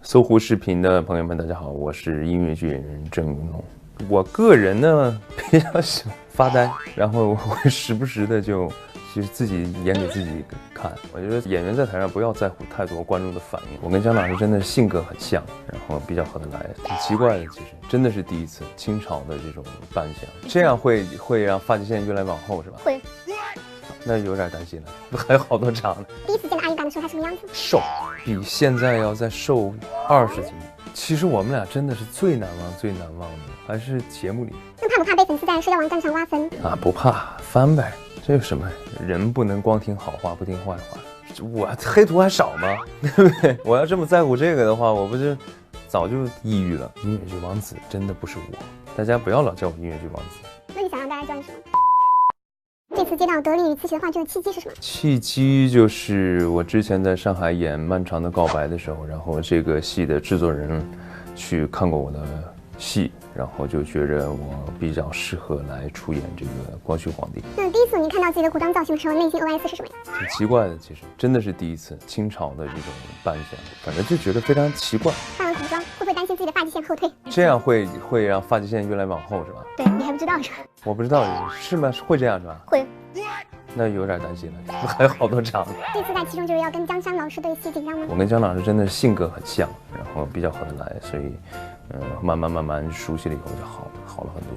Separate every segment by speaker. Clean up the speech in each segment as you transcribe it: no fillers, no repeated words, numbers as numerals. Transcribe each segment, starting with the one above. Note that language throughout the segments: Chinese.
Speaker 1: 搜狐视频的朋友们，大家好，我是音乐剧演员郑云龙。我个人呢比较喜欢发呆，然后我会时不时的就其实自己演给自己看。我觉得演员在台上不要在乎太多观众的反应。我跟姜老师真的性格很像，然后比较合得来。挺奇怪的，其实真的是第一次清朝的这种扮相，这样会让发际线越来越往后是吧？
Speaker 2: 会。
Speaker 1: 那有点担心了，还有好多场呢。
Speaker 2: 第一次见到阿玉感的时候，他什么样子？
Speaker 1: 瘦，比现在要再瘦20斤。其实我们俩真的是最难忘的，还是节目里。
Speaker 2: 那怕不怕被粉丝在社交网站上挖分
Speaker 1: 啊？不怕，翻呗。这有什么？人不能光听好话不听坏话。我黑图还少吗？对不对？我要这么在乎这个的话，我不是早就抑郁了。音乐剧王子真的不是我，大家不要老叫我音乐剧王子。
Speaker 2: 那你想让大家叫你什么？这次接到德令与慈禧的话剧的契机是什么？
Speaker 1: 契机就是我之前在上海演《漫长的告白》的时候，然后这个戏的制作人去看过我的戏，然后就觉着我比较适合来出演这个光绪皇帝。
Speaker 2: 那第一次你看到自己的古装造型的时候，内心 OS 是什么呀？
Speaker 1: 挺奇怪的，其实真的是第一次清朝的这种扮相，反正就觉得非常奇怪。
Speaker 2: 换了古装，会不会担心自己的发际线后退？
Speaker 1: 这样会让发际线越来越往后是吧？
Speaker 2: 对，你还不知道是吧？
Speaker 1: 我不知道是吗？会这样是吧？
Speaker 2: 会。
Speaker 1: 那有点担心了，还有好多场呢。
Speaker 2: 这次在其中就是要跟江山老师对戏，紧张吗？
Speaker 1: 我跟姜老师真的性格很像，然后比较合得来，所以，慢慢熟悉了以后就好了很多。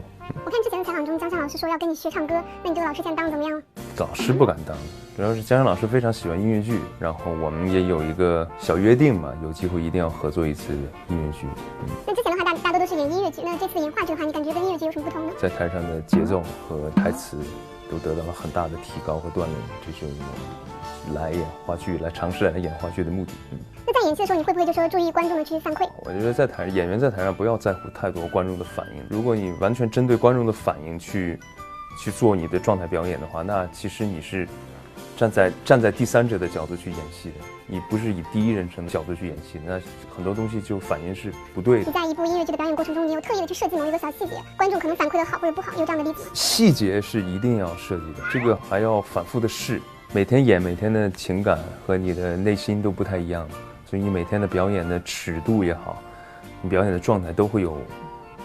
Speaker 2: 我看之前的采访中，江山老师说要跟你学唱歌，那你这个老师现在当得怎么样了？
Speaker 1: 老师不敢当，主要是江山老师非常喜欢音乐剧，然后我们也有一个小约定嘛，有机会一定要合作一次音乐剧。
Speaker 2: 那之前的话，大多都是演音乐剧，那这次演话剧的话，你感觉跟音乐剧有什么不同呢？在
Speaker 1: 台上的节奏和台词都得到了很大的提高和锻炼，这就是我来演话剧、来尝试来演话剧的目的。
Speaker 2: 那在演戏的时候，你会不会就说注意观众的去反馈？
Speaker 1: 我觉得演员在台上不要在乎太多观众的反应。如果你完全针对观众的反应去做你的状态表演的话，那其实你是站在第三者的角度去演戏的，你不是以第一人称的角度去演戏的，那很多东西就反应是不对的。
Speaker 2: 你在一部音乐剧的表演过程中，你有特意的去设计某一个小细节，观众可能反馈的好或者不好，有这样的例子吗？
Speaker 1: 细节是一定要设计的，这个还要反复的试，每天演，每天的情感和你的内心都不太一样，所以你每天的表演的尺度也好，你表演的状态都会有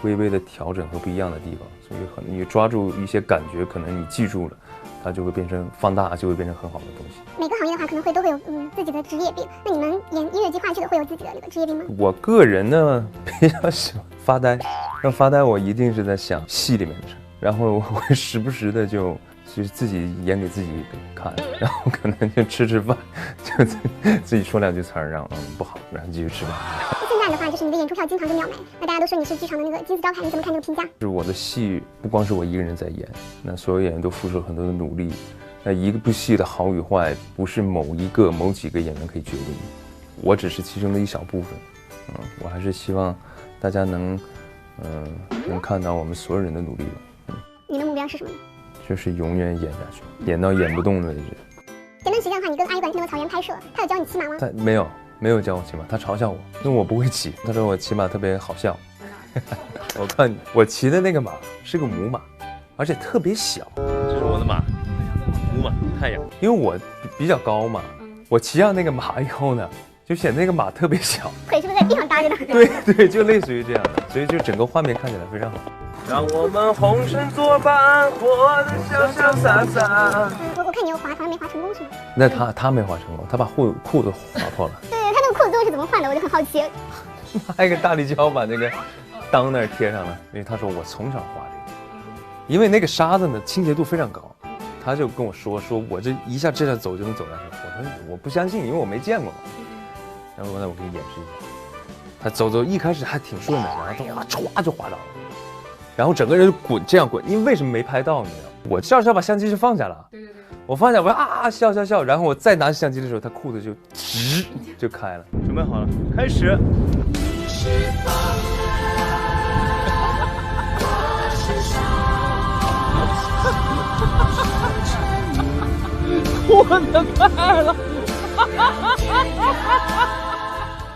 Speaker 1: 微微的调整和不一样的地方，所以可能你抓住一些感觉，可能你记住了，它就会变成放大，就会变成很好的东西。
Speaker 2: 每个行业的话，可能都会有自己的职业病。那你们演音乐剧、话剧的会有自己的那个职业病吗？
Speaker 1: 我个人呢比较喜欢发呆，那发呆我一定是在想戏里面的事，然后我会时不时的就其实自己演给自己看，然后可能就吃饭，就自己说两句词儿，然后不好，然后继续吃饭。
Speaker 2: 现在的话，就是你的演出票经常就秒没，那大家都说你是剧场的那个金字招牌，你怎么看这个评价？
Speaker 1: 是我的戏不光是我一个人在演，那所有演员都付出了很多的努力。那一部戏的好与坏，不是某几个演员可以决定的，我只是其中的一小部分。我还是希望大家能看到我们所有人的努力吧。
Speaker 2: 你的目标是什么呢？
Speaker 1: 就是永远演下去，演到演不动为止。
Speaker 2: 前段时间的话，你跟阿玉管去那个草原拍摄，他有教你骑马吗？
Speaker 1: 他没有教我骑马，他嘲笑我，因为我不会骑。他说我骑马特别好笑。我看我骑的那个马是个母马，而且特别小。这是我的马，母马太阳。因为我比较高嘛，我骑上那个马以后呢，就显得那个马特别小。
Speaker 2: 腿是不是在地上搭着的？
Speaker 1: 对，就类似于这样的，所以就整个画面看起来非常好。让我们红尘作伴，活得潇潇洒洒。
Speaker 2: 我看你有滑，好像没滑成功是吗？
Speaker 1: 那他没滑成功，他把裤子划破了。
Speaker 2: 对，他那个裤子最后是怎么换的？我就很好奇。
Speaker 1: 拿一个大力胶把那个裆那儿贴上了，因为他说我从小滑这个，因为那个沙子呢清洁度非常高，他就跟我说我这一下这样走就能走下去。我说我不相信，因为我没见过嘛。然后我给你演示一下，他走一开始还挺顺的，然后他唰就滑倒了。然后整个人这样滚，因为为什么没拍到？你知道，我笑把相机就放下了。对，我放下，我笑，然后我再拿起相机的时候，他裤子就直就开了。准备好了，开始。
Speaker 3: 我的快了！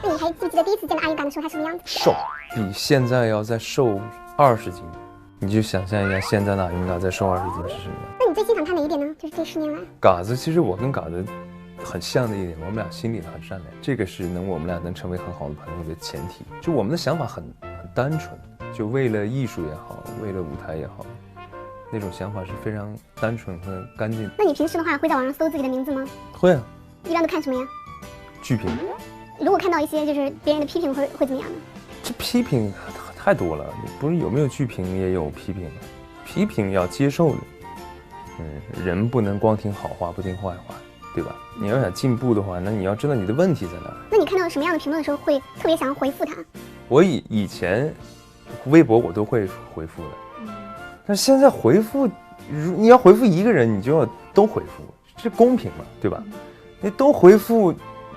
Speaker 2: 那你还记不记得第一次见到阿玉感的时候，他什么样子？
Speaker 1: 瘦，比现在要再瘦20斤。你就想象一下，现在的阿云嘎再瘦20斤是什么样？
Speaker 2: 那你最欣赏他哪一点呢？就是这10年来。
Speaker 1: 嘎子，其实我跟嘎子很像的一点，我们俩心里很善良，这个是我们俩能成为很好的朋友的前提。就我们的想法很单纯，就为了艺术也好，为了舞台也好，那种想法是非常单纯和干净。
Speaker 2: 那你平时的话会在网上搜自己的名字吗？
Speaker 1: 会啊。
Speaker 2: 一般都看什么呀？
Speaker 1: 剧评。
Speaker 2: 如果看到一些就是别人的批评会怎么样呢？
Speaker 1: 这批评太多了，不是有没有剧评也有批评，批评要接受的。人不能光听好话不听坏话，对吧？你要想进步的话，那你要知道你的问题在哪儿。
Speaker 2: 那你看到什么样的评论的时候会特别想要回复他？
Speaker 1: 我以前微博我都会回复的，但是现在回复，你要回复一个人，你就要都回复，这公平嘛，对吧？你都回复，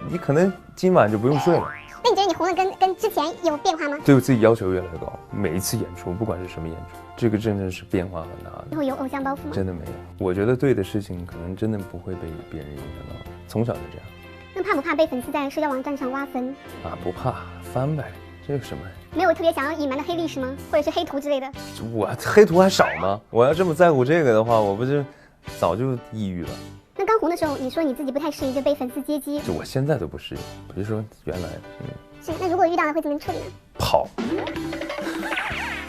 Speaker 1: 你可能今晚就不用睡了。
Speaker 2: 那你觉得你红了跟之前有变化吗？
Speaker 1: 对我自己要求越来越高，每一次演出，不管是什么演出，这个真的是变化很大的。
Speaker 2: 你会有偶像包袱吗？
Speaker 1: 真的没有，我觉得对的事情可能真的不会被别人影响到，从小就这样。
Speaker 2: 那怕不怕被粉丝在社交网站上挖分？
Speaker 1: 啊，不怕，翻呗，这个什么？
Speaker 2: 没有特别想要隐瞒的黑历史吗？或者是黑图之类的？
Speaker 1: 我黑图还少吗？我要这么在乎这个的话，我不就早就抑郁了。
Speaker 2: 那刚红的时候，你说你自己不太适应就被粉丝接机，
Speaker 1: 就我现在都不适应，我就说原来，
Speaker 2: 是。那如果遇到了会怎么处理呢？
Speaker 1: 跑。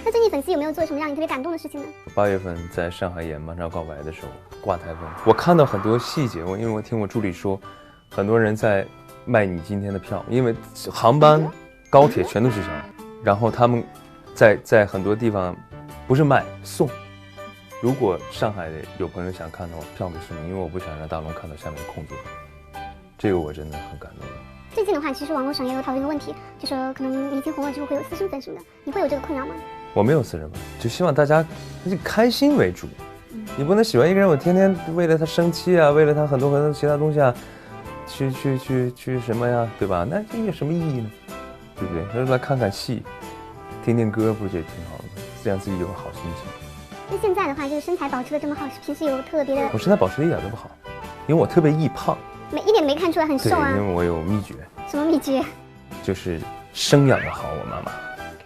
Speaker 2: 那最近粉丝有没有做什么让你特别感动的事情呢
Speaker 1: ？8月份在上海演《漫长告白》的时候挂台风，我看到很多细节，因为我听我助理说，很多人在卖你今天的票，因为航班、高铁全都取消，然后他们在很多地方不是卖送。如果上海的有朋友想看的话，票没送，因为我不想让大龙看到下面的空间，这个我真的很感动。
Speaker 2: 最近的话，其实网络上也有讨论一个问题，就说可能明星红了之后会有私生粉什么的，你会有这个困扰吗？我
Speaker 1: 没有私生粉，就希望大家以开心为主。你不能喜欢一个人，我天天为了他生气啊，为了他很多其他东西啊，去什么呀，对吧？那这有什么意义呢？对不对？他来看看戏，听听歌，不是也挺好的吗？这样自己有好心情。
Speaker 2: 那现在的话，就是身材保持的这么好，平时有特别的？
Speaker 1: 我身材保持的一点都不好，因为我特别易胖。
Speaker 2: 一点没看出来很瘦啊。
Speaker 1: 对，因为我有秘诀。
Speaker 2: 什么秘诀？
Speaker 1: 就是生养的好，我妈妈。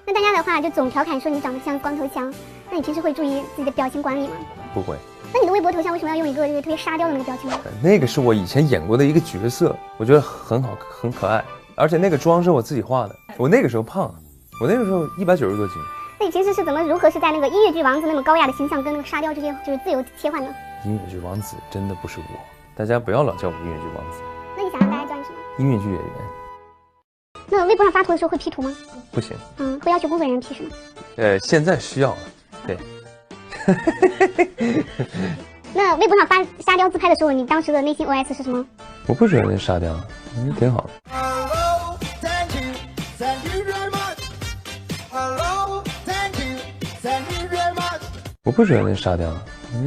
Speaker 2: 那大家的话就总调侃说你长得像光头强，那你平时会注意自己的表情管理吗？
Speaker 1: 不会。
Speaker 2: 那你的微博头像为什么要用一个特别沙雕的那个表情呢？
Speaker 1: 那个是我以前演过的一个角色，我觉得很好，很可爱，而且那个妆是我自己画的。我那个时候胖，我那个时候190多斤。
Speaker 2: 那你平时是如何是在那个音乐剧王子那么高雅的形象跟那个沙雕之间就是自由切换呢？
Speaker 1: 音乐剧王子真的不是我，大家不要老叫我音乐剧王子。
Speaker 2: 那你想让大家叫你什么？
Speaker 1: 音乐剧演员。
Speaker 2: 那微博上发图的时候会 P 图吗？
Speaker 1: 不行。
Speaker 2: 会要求工作人员 P 什么？
Speaker 1: 现在需要了，对。
Speaker 2: 那微博上发沙雕自拍的时候，你当时的内心 OS 是什么？
Speaker 1: 我不觉得那沙雕，挺好的。我不觉得那沙雕，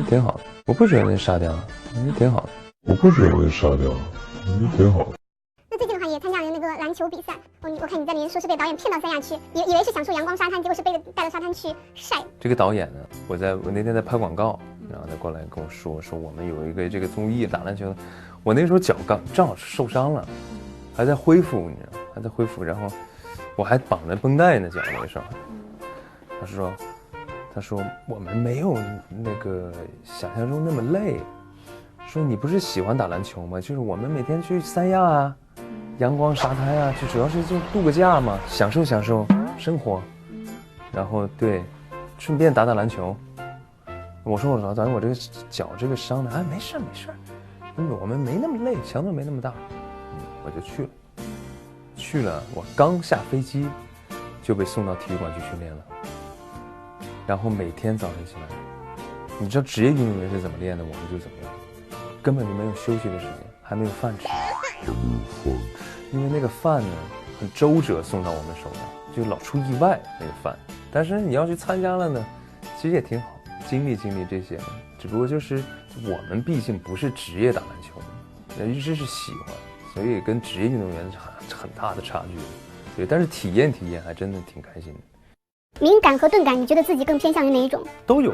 Speaker 1: 挺好的。我不觉得那沙雕，挺好的。我不觉得那沙雕，挺好的。
Speaker 2: 那最近的话也参加了那个篮球比赛，我看你在里面说是被导演骗到三亚去，以为是享受阳光沙滩，结果是被带到沙滩去晒。这
Speaker 1: 个导演呢，我那天在拍广告，然后他过来跟我说我们有一个这个综艺打篮球，我那时候脚正好受伤了，还在恢复，你知道吗？还在恢复，然后我还绑着绷带呢，脚那个时候。他说我们没有那个想象中那么累，说你不是喜欢打篮球吗？就是我们每天去三亚啊，阳光沙滩啊，就主要是就度个假嘛，享受生活，然后对，顺便打篮球。我说老导演，我这个脚这个伤的，没事，我们没那么累，强度没那么大，我就去了，我刚下飞机就被送到体育馆去训练了。然后每天早上起来，你知道职业运动员是怎么练的，我们就怎么样，根本就没有休息的时间，还没有饭吃，因为那个饭呢很周折送到我们手上，就老出意外那个饭。但是你要去参加了呢，其实也挺好，经历这些，只不过就是我们毕竟不是职业打篮球的，一直是喜欢，所以跟职业运动员是很大的差距。对，但是体验还真的挺开心的。
Speaker 2: 敏感和钝感，你觉得自己更偏向于哪一种？
Speaker 1: 都有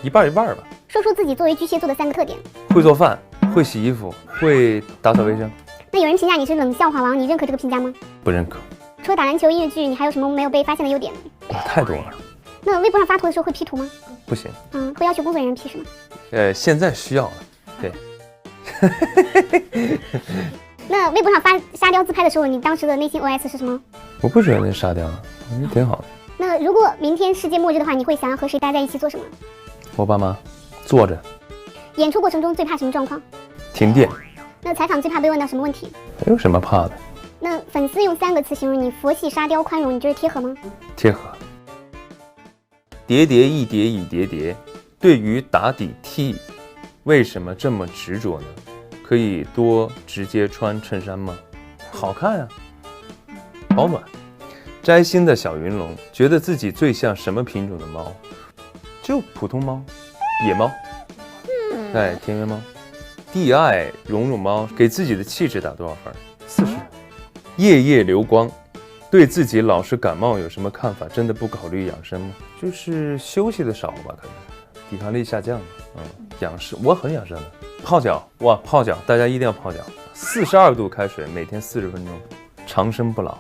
Speaker 1: 一半吧。
Speaker 2: 说出自己作为巨蟹座的3个特点：
Speaker 1: 会做饭，会洗衣服，会打扫卫生。
Speaker 2: 那有人评价你是冷笑话王，你认可这个评价吗？
Speaker 1: 不认可。
Speaker 2: 除了打篮球、音乐剧，你还有什么没有被发现的优点？
Speaker 1: 太多了。
Speaker 2: 那微博上发图的时候会 P 图吗？
Speaker 1: 不行。
Speaker 2: 会要求工作人员 P 什么？
Speaker 1: 现在需要了，对。
Speaker 2: 那微博上发沙雕自拍的时候，你当时的内心 OS 是什么？
Speaker 1: 我不觉得那沙雕，我觉得挺好的。
Speaker 2: 那如果明天世界末日的话，你会想要和谁待在一起做什么？
Speaker 1: 我爸妈坐着。
Speaker 2: 演出过程中最怕什么状况？
Speaker 1: 停电。
Speaker 2: 那采访最怕被问到什么问题？
Speaker 1: 没有什么怕的。
Speaker 2: 那粉丝用3个词形容你：佛系、沙雕、宽容，你觉得贴合吗？
Speaker 1: 贴合。叠叠一叠一叠叠，对于打底 T， 为什么这么执着呢？可以多直接穿衬衫吗？好看啊，保暖。摘星的小云龙觉得自己最像什么品种的猫？就普通猫，野猫。对，田园猫。DI 绒绒猫给自己的气质打多少分？40。夜夜流光，对自己老是感冒有什么看法？真的不考虑养生吗？就是休息的少吧，可能抵抗力下降。养生我很养生的，泡脚哇，泡脚大家一定要泡脚，42度开水，每天40分钟，长生不老。